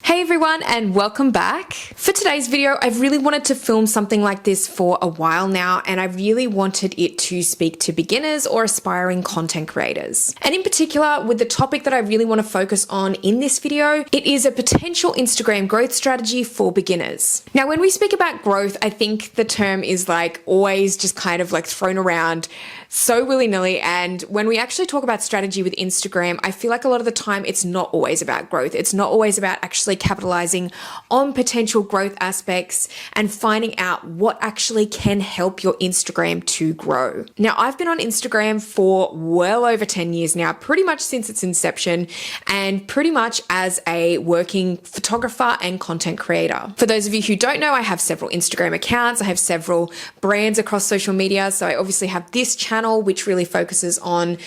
Hey everyone, and welcome back. For today's video, I've really wanted to film something like this for a while now, and I really wanted it to speak to beginners or aspiring content creators. And in particular, with the topic that I really want to focus on in this video, it is a potential Instagram growth strategy for beginners. Now, when we speak about growth, I think the term is always just kind of thrown around so willy-nilly, and when we actually talk about strategy with Instagram, I feel like a lot of the time it's not always about growth. It's not always about actually capitalizing on potential growth aspects and finding out what actually can help your Instagram to grow. Now, I've been on Instagram for well over 10 years now, pretty much since its inception, and pretty much as a working photographer and content creator. For those of you who don't know, I have several Instagram accounts. I have several brands across social media. So I obviously have this channel, which really focuses on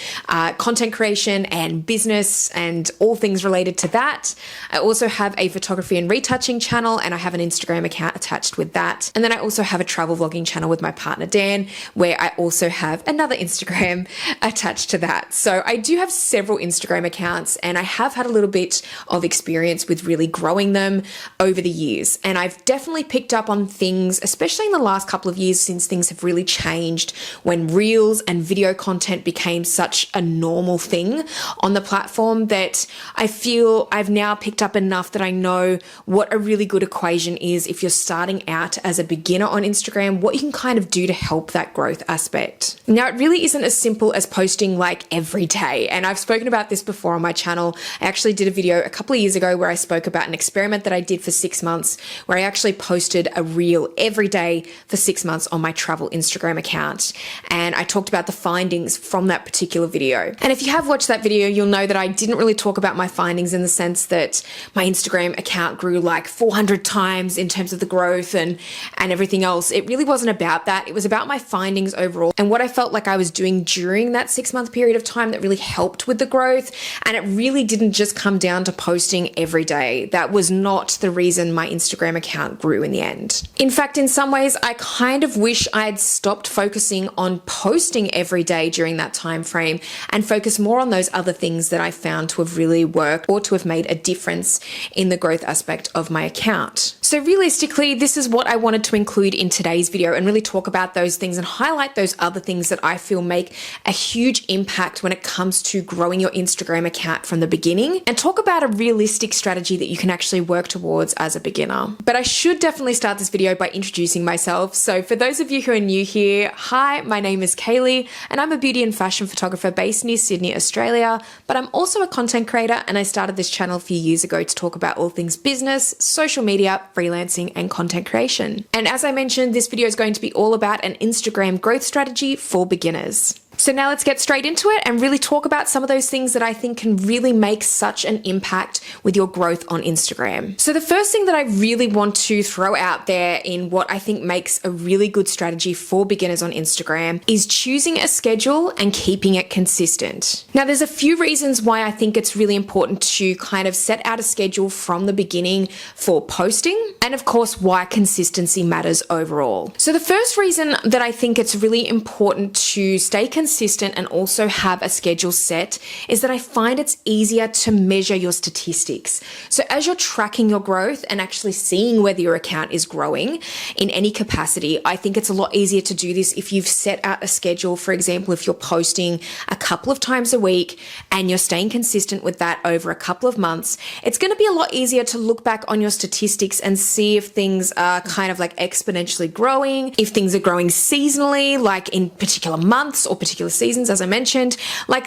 content creation and business and all things related to that. I also have a photography and retouching channel, and I have an Instagram account attached with that. And then I also have a travel vlogging channel with my partner Dan, where I also have another Instagram attached to that. So I do have several Instagram accounts, and I have had a little bit of experience with really growing them over the years. And I've definitely picked up on things, especially in the last couple of years since things have really changed, when Reels and video content became such a normal thing on the platform, that I feel I've now picked up enough that I know what a really good equation is if you're starting out as a beginner on Instagram, what you can kind of do to help that growth aspect. Now, it really isn't as simple as posting every day. And I've spoken about this before on my channel. I actually did a video a couple of years ago where I spoke about an experiment that I did for 6 months, where I actually posted a reel every day for 6 months on my travel Instagram account. And I talked about the findings from that particular video. And if you have watched that video, you'll know that I didn't really talk about my findings in the sense that my Instagram account grew 400 times in terms of the growth and everything else. It really wasn't about that. It was about my findings overall and what I felt like I was doing during that 6-month period of time that really helped with the growth. And it really didn't just come down to posting every day. That was not the reason my Instagram account grew in the end. In fact, in some ways, I kind of wish I had stopped focusing on posting every day during that time frame and focus more on those other things that I found to have really worked or to have made a difference in the growth aspect of my account. So realistically, this is what I wanted to include in today's video and really talk about those things and highlight those other things that I feel make a huge impact when it comes to growing your Instagram account from the beginning, and talk about a realistic strategy that you can actually work towards as a beginner. But I should definitely start this video by introducing myself. So for those of you who are new here, hi, my name is Kaylee, and I'm a beauty and fashion photographer based near Sydney, Australia, but I'm also a content creator, and I started this channel a few years ago to talk about all things business, social media, freelancing, and content creation. And as I mentioned, this video is going to be all about an Instagram growth strategy for beginners. So now let's get straight into it and really talk about some of those things that I think can really make such an impact with your growth on Instagram. So the first thing that I really want to throw out there in what I think makes a really good strategy for beginners on Instagram is choosing a schedule and keeping it consistent. Now, there's a few reasons why I think it's really important to kind of set out a schedule from the beginning for posting, and of course, why consistency matters overall. So the first reason that I think it's really important to stay consistent and also have a schedule set is that I find it's easier to measure your statistics. So as you're tracking your growth and actually seeing whether your account is growing in any capacity, I think it's a lot easier to do this if you've set out a schedule. For example, if you're posting a couple of times a week and you're staying consistent with that over a couple of months, it's going to be a lot easier to look back on your statistics and see if things are kind of exponentially growing, if things are growing seasonally, in particular months or particular seasons, as I mentioned.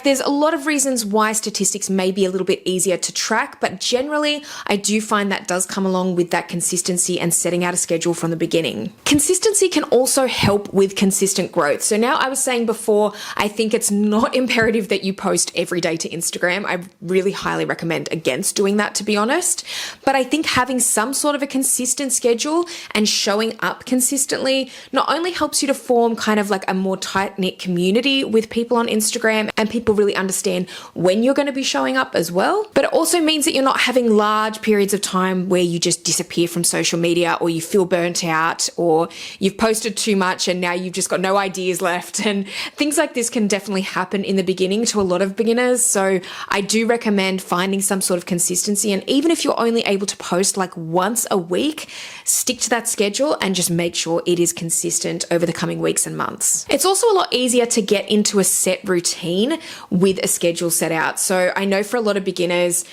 There's a lot of reasons why statistics may be a little bit easier to track, but generally I do find that does come along with that consistency and setting out a schedule from the beginning. Consistency can also help with consistent growth. So now, I was saying before, I think it's not imperative that you post every day to Instagram. I really highly recommend against doing that, to be honest. But I think having some sort of a consistent schedule and showing up consistently not only helps you to form kind of a more tight-knit community consistency with people on Instagram and people really understand when you're going to be showing up as well. But it also means that you're not having large periods of time where you just disappear from social media, or you feel burnt out, or you've posted too much and now you've just got no ideas left. And things like this can definitely happen in the beginning to a lot of beginners. So I do recommend finding some sort of consistency. And even if you're only able to post like once a week, stick to that schedule and just make sure it is consistent over the coming weeks and months. It's also a lot easier to get into a set routine with a schedule set out. So I know for a lot of beginners,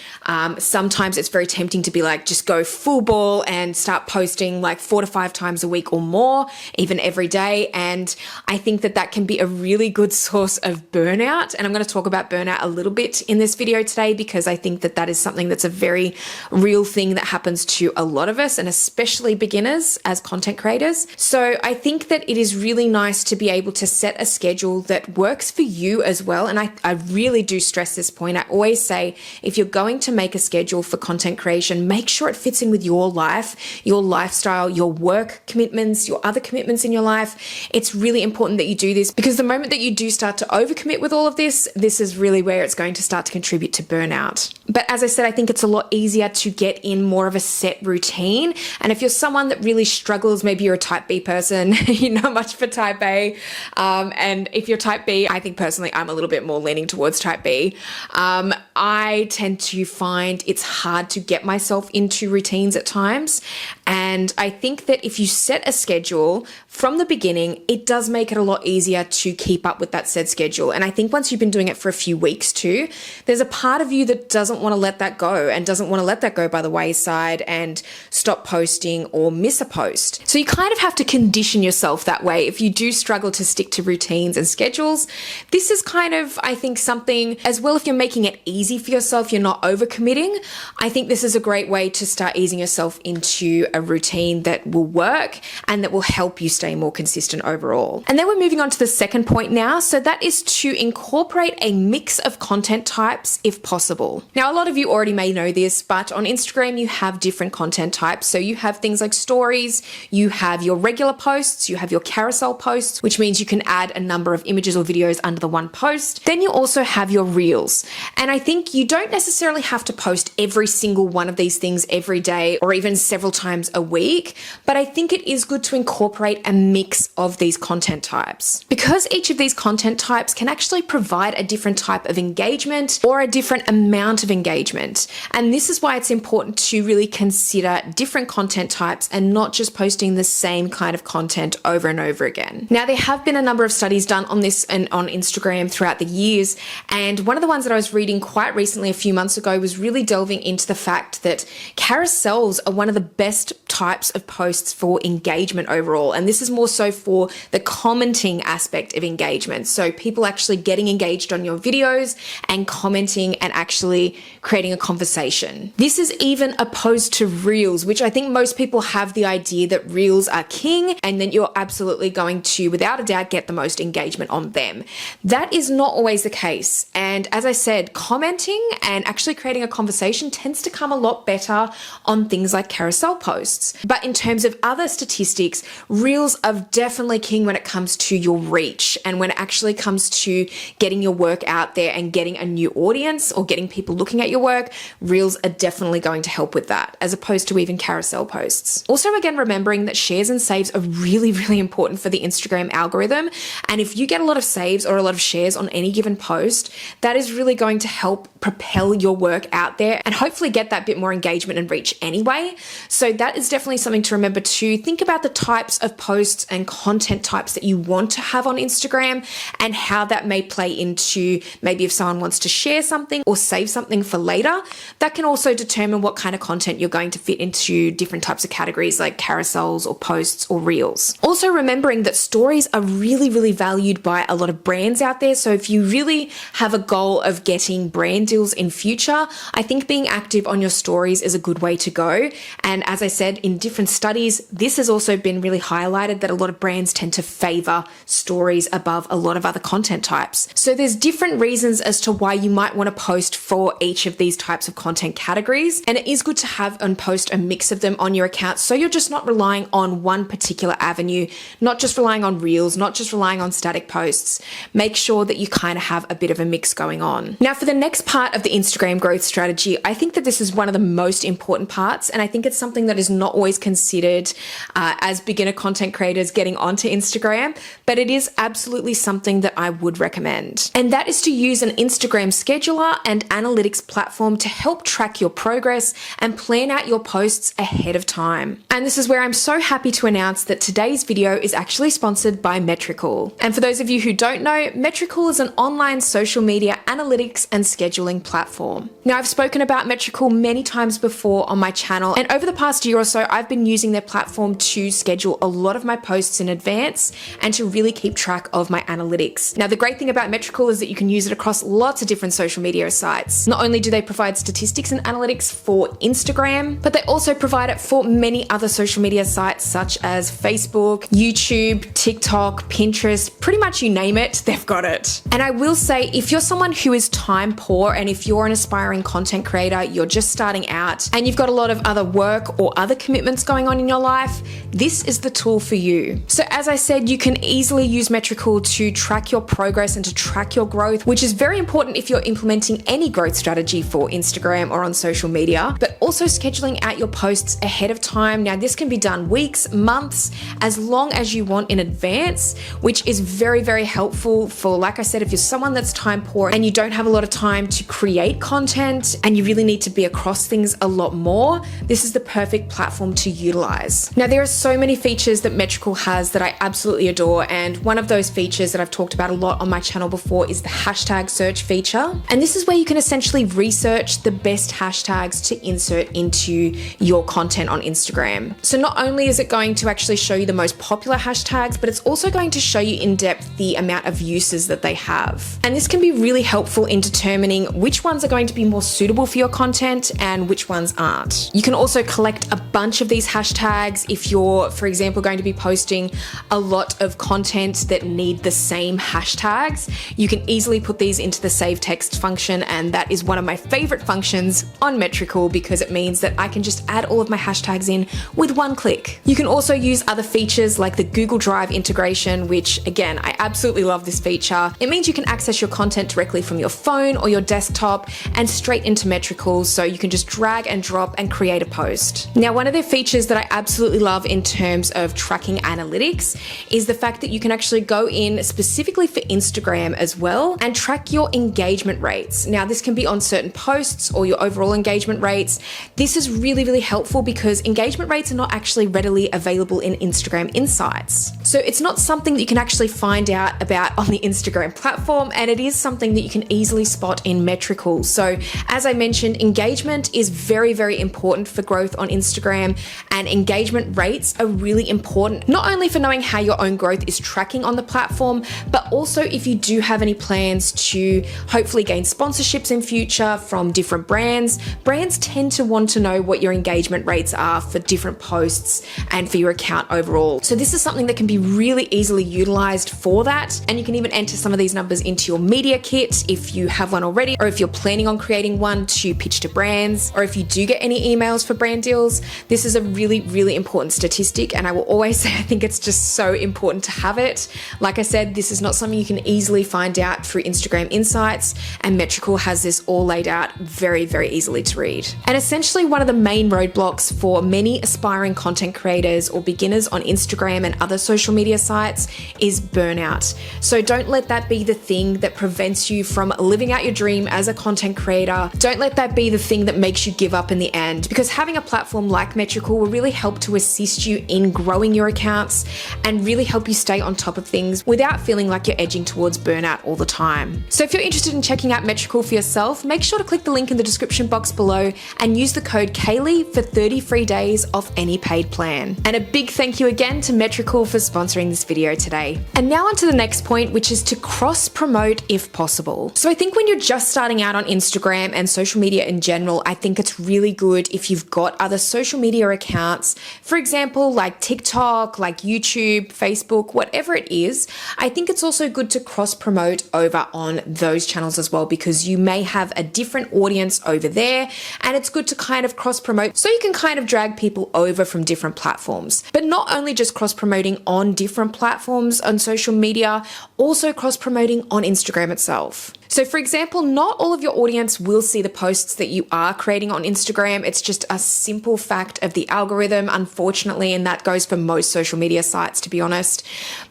sometimes it's very tempting to be like, just go full ball and start posting like 4 to 5 times a week or more, even every day. And I think that that can be a really good source of burnout. And I'm going to talk about burnout a little bit in this video today, because I think that that is something that's a very real thing that happens to a lot of us, and especially beginners as content creators. So I think that it is really nice to be able to set a schedule that works for you as well. And I really do stress this point. I always say, if you're going to make a schedule for content creation, make sure it fits in with your life, your lifestyle, your work commitments, your other commitments in your life. It's really important that you do this, because the moment that you do start to overcommit with all of this, this is really where it's going to start to contribute to burnout. But as I said, I think it's a lot easier to get in more of a set routine. And if you're someone that really struggles, maybe you're a type B person, you're not much for type A. And if you're type B, I think personally, I'm a little bit more leaning towards type B. I tend to find it's hard to get myself into routines at times. And I think that if you set a schedule from the beginning, it does make it a lot easier to keep up with that said schedule. And I think once you've been doing it for a few weeks too, there's a part of you that doesn't want to let that go, and doesn't want to let that go by the wayside and stop posting or miss a post. So you kind of have to condition yourself that way. If you do struggle to stick to routines and schedules, this is kind of, I think, something as well. If you're making it easy for yourself, you're not overcommitting, I think this is a great way to start easing yourself into a routine that will work and that will help you stay more consistent overall. And then we're moving on to the second point now. So that is to incorporate a mix of content types if possible. Now, a lot of you already may know this, but on Instagram, you have different content types. So you have things like stories, you have your regular posts, you have your carousel posts, which means you can add a number of images or videos under the one post. Then you also have your reels. And I think you don't necessarily have to post every single one of these things every day or even several times a week, but I think it is good to incorporate a mix of these content types, because each of these content types can actually provide a different type of engagement or a different amount of engagement. And this is why it's important to really consider different content types and not just posting the same kind of content over and over again. Now, there have been a number of studies done on this and on Instagram throughout the years. And one of the ones that I was reading quite recently, a few months ago, was really delving into the fact that carousels are one of the best types of posts for engagement overall. And this is more so for the commenting aspect of engagement. So people actually getting engaged on your videos and commenting and actually creating a conversation. This is even opposed to reels, which I think most people have the idea that reels are king and then you're absolutely going to, without a doubt, get the most engagement on them. That is not always the case. And as I said, commenting and actually creating a conversation tends to come a lot better on things like carousel posts. But in terms of other statistics, reels are definitely king when it comes to your reach and when it actually comes to getting your work out there and getting a new audience or getting people looking at your work. Reels are definitely going to help with that, as opposed to even carousel posts. Also, again, remembering that shares and saves are really, really important for the Instagram algorithm. And if you get a lot of saves or a lot of shares on any given post, that is really going to help propel your work out there and hopefully get that bit more engagement and reach anyway. So that is definitely something to remember to think about, the types of posts and content types that you want to have on Instagram and how that may play into maybe if someone wants to share something or save something for later. That can also determine what kind of content you're going to fit into different types of categories like carousels or posts or reels. Also remembering that stories are really, really valued by a lot of brands out there. So if you really have a goal of getting brand deals in future, I think being active on your stories is a good way to go. And as I said, in different studies, this has also been really highlighted that a lot of brands tend to favor stories above a lot of other content types. So there's different reasons as to why you might want to post for each of these types of content categories. And it is good to have and post a mix of them on your account, so you're just not relying on one particular avenue, not just relying on reels, not just relying on static posts, posts. Make sure that you kind of have a bit of a mix going on. Now, for the next part of the Instagram growth strategy, I think that this is one of the most important parts, and I think it's something that is not always considered as beginner content creators getting onto Instagram, but it is absolutely something that I would recommend. And that is to use an Instagram scheduler and analytics platform to help track your progress and plan out your posts ahead of time. And this is where I'm so happy to announce that today's video is actually sponsored by Metricool. And for those of you who don't know, Metricool is an online social media analytics and scheduling platform. Now, I've spoken about Metricool many times before on my channel, and over the past year or so, I've been using their platform to schedule a lot of my posts in advance and to really keep track of my analytics. Now, the great thing about Metricool is that you can use it across lots of different social media sites. Not only do they provide statistics and analytics for Instagram, but they also provide it for many other social media sites such as Facebook, YouTube, TikTok, Pinterest, pretty much you name it, they've got it. And I will say, if you're someone who is time poor and if you're an aspiring content creator, you're just starting out and you've got a lot of other work or other commitments going on in your life, this is the tool for you. So as I said, you can easily use Metricool to track your progress and to track your growth, which is very important if you're implementing any growth strategy for Instagram or on social media, but also scheduling out your posts ahead of time. Now, this can be done weeks, months, as long as you want in advance, which is very, very helpful for, like I said, if you're someone that's time poor and you don't have a lot of time to create content and you really need to be across things a lot more, this is the perfect platform to utilize. Now, there are so many features that Metricool has that I absolutely adore, and one of those features that I've talked about a lot on my channel before is the hashtag search feature. And this is where you can essentially research the best hashtags to insert into your content on Instagram. So not only is it going to actually show you the most popular hashtags, but it's also going to show you in depth the amount of uses that they have. And this can be really helpful in determining which ones are going to be more suitable for your content and which ones aren't. You can also collect a bunch of these hashtags if you're, for example, going to be posting a lot of content that need the same hashtags. You can easily put these into the save text function, and that is one of my favorite functions on Metricool because it means that I can just add all of my hashtags in with one click. You can also use other features like the Google Drive integration, which again, I absolutely love this feature. It means you can access your content directly from your phone or your desktop and straight into Metricool, so you can just drag and drop and create a post. Now, one of the features that I absolutely love in terms of tracking analytics is the fact that you can actually go in specifically for Instagram as well and track your engagement rates. Now, this can be on certain posts or your overall engagement rates. This is really, really helpful because engagement rates are not actually readily available in Instagram Insights. So it's not something that you can actually find out about on the Instagram platform, and it is something that you can easily spot in Metricool. So as I mentioned, engagement is very, very important for growth on Instagram, and engagement rates are really important, not only for knowing how your own growth is tracking on the platform, but also if you do have any plans to hopefully gain sponsorships in future from different brands. Brands tend to want to know what your engagement rates are for different posts and for your account overall. So this is something that can be really easily utilized for that. And you can even enter some of these numbers into your media kit if you have one already, or if you're planning on creating one to pitch to brands, or if you do get any emails for brand deals. This is a really, really important statistic, and I will always say I think it's just so important to have it. Like I said, this is not something you can easily find out through Instagram Insights, and Metricool has this all laid out very, very easily to read. And essentially one of the main roadblocks for many aspiring content creators or beginners on Instagram and other social media sites is burnout. So don't let that be the thing that prevents you from living out your dream as a content creator. Don't let that be the thing that makes you give up in the end, because having a platform like Metricool will really help to assist you in growing your accounts and really help you stay on top of things without feeling like you're edging towards burnout all the time. So if you're interested in checking out Metricool for yourself, make sure to click the link in the description box below and use the code Kaylee for 30 free days off any paid plan. And a big thank you again to Metricool for sponsoring this video today. And now on to the next point, which is to cross promote if possible. So I think when you're just starting out on Instagram and social media in general, I think it's really good if you've got other social media accounts, for example, like TikTok, like YouTube, Facebook, whatever it is. I think it's also good to cross promote over on those channels as well, because you may have a different audience over there, and it's good to kind of cross promote so you can kind of drag people over from different platforms. But not only just cross promoting on different platforms on social media, media, also cross-promoting on Instagram itself. So for example, not all of your audience will see the posts that you are creating on Instagram. It's just a simple fact of the algorithm, unfortunately, and that goes for most social media sites, to be honest.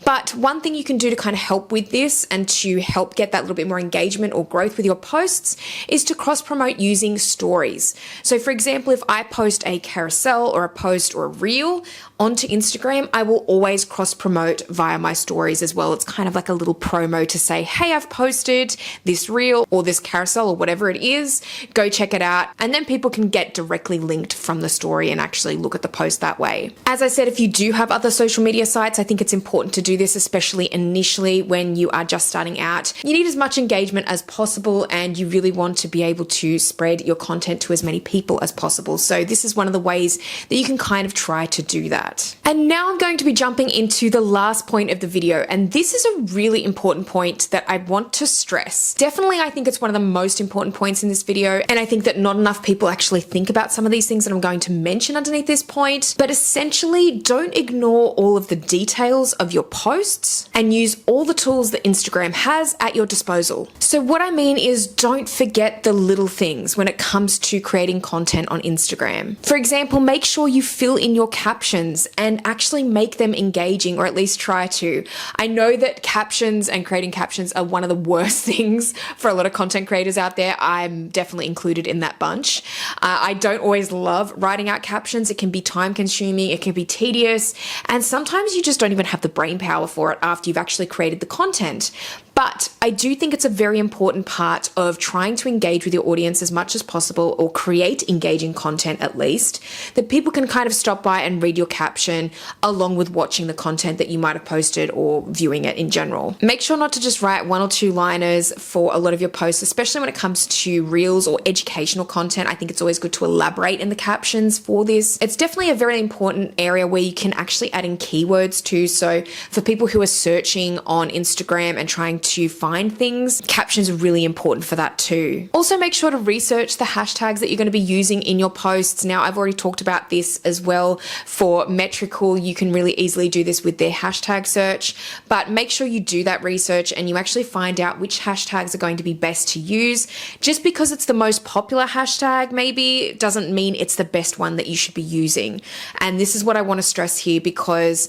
But one thing you can do to kind of help with this and to help get that little bit more engagement or growth with your posts is to cross-promote using stories. So for example, if I post a carousel or a post or a reel onto Instagram, I will always cross-promote via my stories as well. It's kind of like a little promo to say, hey, I've posted this reel or this carousel or whatever it is, go check it out. And then people can get directly linked from the story and actually look at the post that way. As I said, if you do have other social media sites, I think it's important to do this, especially initially when you are just starting out. You need as much engagement as possible and you really want to be able to spread your content to as many people as possible. So this is one of the ways that you can kind of try to do that. And now I'm going to be jumping into the last point of the video. And this is a really important point that I want to stress. Definitely, I think it's one of the most important points in this video. And I think that not enough people actually think about some of these things that I'm going to mention underneath this point. But essentially, don't ignore all of the details of your posts and use all the tools that Instagram has at your disposal. So what I mean is don't forget the little things when it comes to creating content on Instagram. For example, make sure you fill in your captions and actually make them engaging, or at least try to. I know that captions and creating captions are one of the worst things for a lot of content creators out there. I'm definitely included in that bunch. I don't always love writing out captions. It can be time consuming, it can be tedious, and sometimes you just don't even have the brain power for it after you've actually created the content. But I do think it's a very important part of trying to engage with your audience as much as possible, or create engaging content at least, that people can kind of stop by and read your caption along with watching the content that you might have posted or viewing it in general. Make sure not to just write one or two liners for a lot of your posts, especially when it comes to reels or educational content. I think it's always good to elaborate in the captions for this. It's definitely a very important area where you can actually add in keywords too. So for people who are searching on Instagram and trying to find things, captions are really important for that too. Also, make sure to research the hashtags that you're going to be using in your posts. Now, I've already talked about this as well. For Metrical, you can really easily do this with their hashtag search, but make sure you do that research and you actually find out which hashtags are going to be best to use. Just because it's the most popular hashtag maybe doesn't mean it's the best one that you should be using. And this is what I want to stress here, because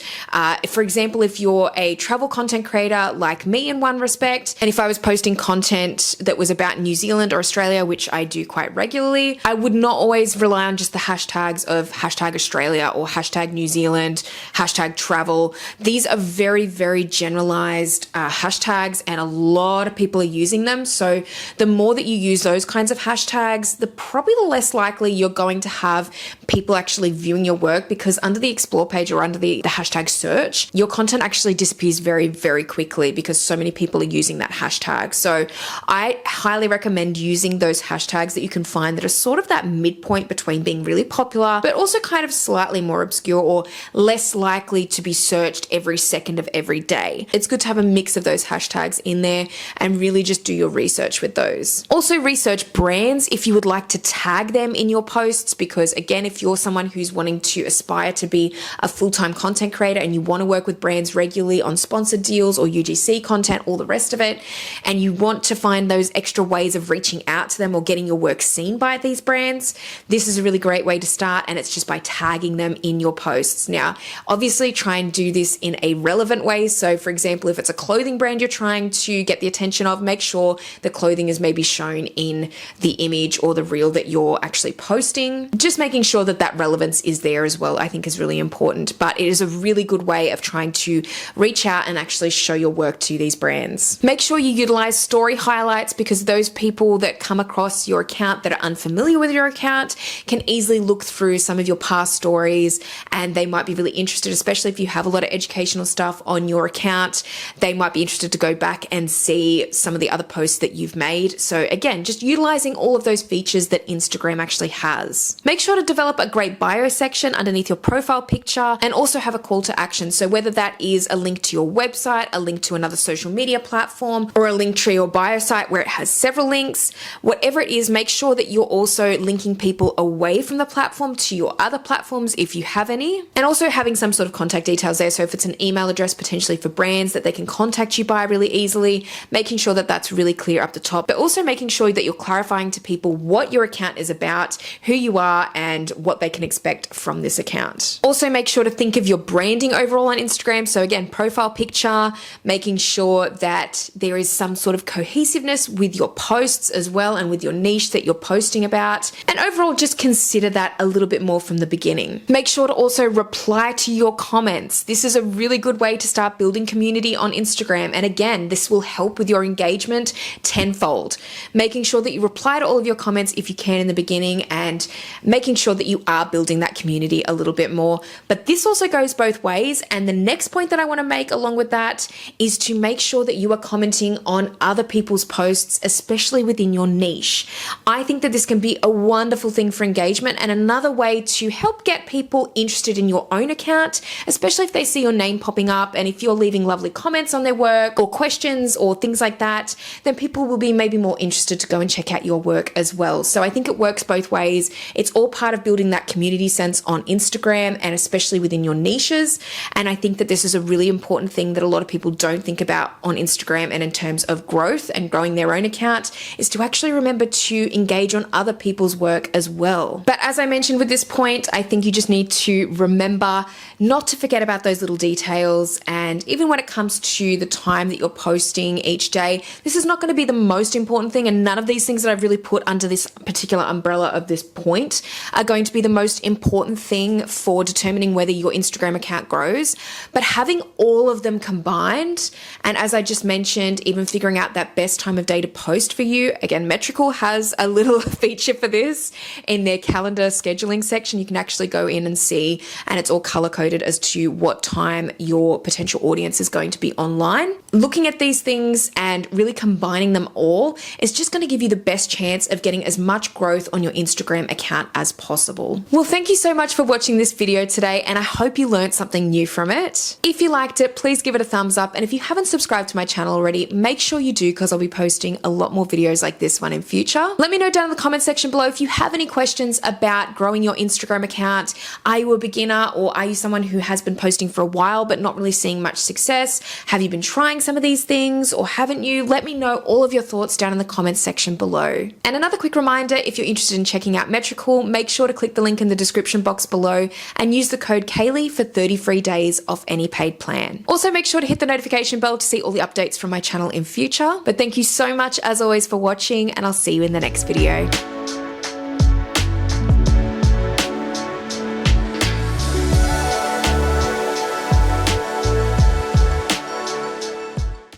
for example, if you're a travel content creator like me in one respect, and if I was posting content that was about New Zealand or Australia, which I do quite regularly, I would not always rely on just the hashtags of hashtag Australia or hashtag New Zealand, hashtag travel. These are very, very generalized hashtags, and a lot of people are using them. So the more that you use those kinds of hashtags, probably the less likely you're going to have people actually viewing your work, because under the explore page or under the hashtag search, your content actually disappears very, very quickly because so many people are using that hashtag. So I highly recommend using those hashtags that you can find that are sort of that midpoint between being really popular, but also kind of slightly more obscure or less likely to be searched every second of every day. It's good to have a mix of those hashtags in there and really just do your research with those. Also, research brands if you would like to tag them in your posts, because again, if you're someone who's wanting to aspire to be a full-time content creator and you want to work with brands regularly on sponsored deals or UGC content, all the rest of it, and you want to find those extra ways of reaching out to them or getting your work seen by these brands, this is a really great way to start, and it's just by tagging them in your posts. Now, obviously try and do this in a relevant way. So for example, if it's a clothing brand you're trying to get the attention of, make sure the clothing is maybe shown in the image or the reel that you're actually posting. Just making sure that that relevance is there as well, I think is really important. But it is a really good way of trying to reach out and actually show your work to these brands. Make sure you utilize story highlights, because those people that come across your account that are unfamiliar with your account can easily look through some of your past stories and they might be really interested, especially if you have a lot of educational stuff on your account. They might be interested to go back and see some of the other posts that you've made. So again, just utilizing all of those features that Instagram actually has. Make sure to develop a great bio section underneath your profile picture, and also have a call to action. So whether that is a link to your website, a link to another social media platform, or a link tree or bio site where it has several links. Whatever it is, make sure that you're also linking people away from the platform to your other platforms if you have any, and also having some sort of contact details there. So if it's an email address potentially for brands that they can contact you by really easily, making sure that that's really clear up the top, but also making sure that you're clarifying to people what your account is about, who you are, and what they can expect from this account. Also make sure to think of your branding overall on Instagram. So again, profile picture, making sure that there is some sort of cohesiveness with your posts as well and with your niche that you're posting about. And overall, just consider that a little bit more from the beginning. Make sure to also reply to your comments. This is a really good way to start building community on Instagram. And again, this will help with your engagement tenfold. Making sure that you reply to all of your comments if you can in the beginning, and making sure that you are building that community a little bit more. But this also goes both ways. And the next point that I want to make along with that is to make sure that you are commenting on other people's posts, especially within your niche. I think that this can be a wonderful thing for engagement and another way to help get people interested in your own account, especially if they see your name popping up, and if you're leaving lovely comments on their work or questions or things like that, then people will be maybe more interested to go and check out your work as well. So I think it works both ways. It's all part of building that community sense on Instagram and especially within your niches. And I think that this is a really important thing that a lot of people don't think about on Instagram and in terms of growth and growing their own account, is to actually remember to engage on other people's work as well. But as I mentioned with this point, I think you just need to remember not to forget about those little details. And even when it comes to the time that you're posting each day, this is not going to be the most important thing, and none of these things that I've really put under this particular umbrella of this point are going to be the most important thing for determining whether your Instagram account grows. But having all of them combined, and as I just mentioned, even figuring out that best time of day to post for you. Again, Metrical has a little feature for this in their calendar scheduling section. You can actually go in and see, and it's all color coded as to what time your potential audience is going to be online. Looking at these things and really combining them all is just going to give you the best chance of getting as much growth on your Instagram account as possible. Well, thank you so much for watching this video today, and I hope you learned something new from it. If you liked it, please give it a thumbs up, and if you haven't subscribed to my channel already, make sure you do, because I'll be posting a lot more videos like this one in future. Let me know down in the comment section below if you have any questions about growing your Instagram account. Are you a beginner, or are you someone who has been posting for a while but not really seeing much success? Have you been trying some of these things, or haven't you? Let me know all of your thoughts down in the comments section below. And another quick reminder, if you're interested in checking out Metrical, make sure to click the link in the description box below and use the code Kaylee for 30 free days off any paid plan. Also, make sure to hit the notification bell to see all the updates from my channel in future. But thank you so much as always for watching, and I'll see you in the next video.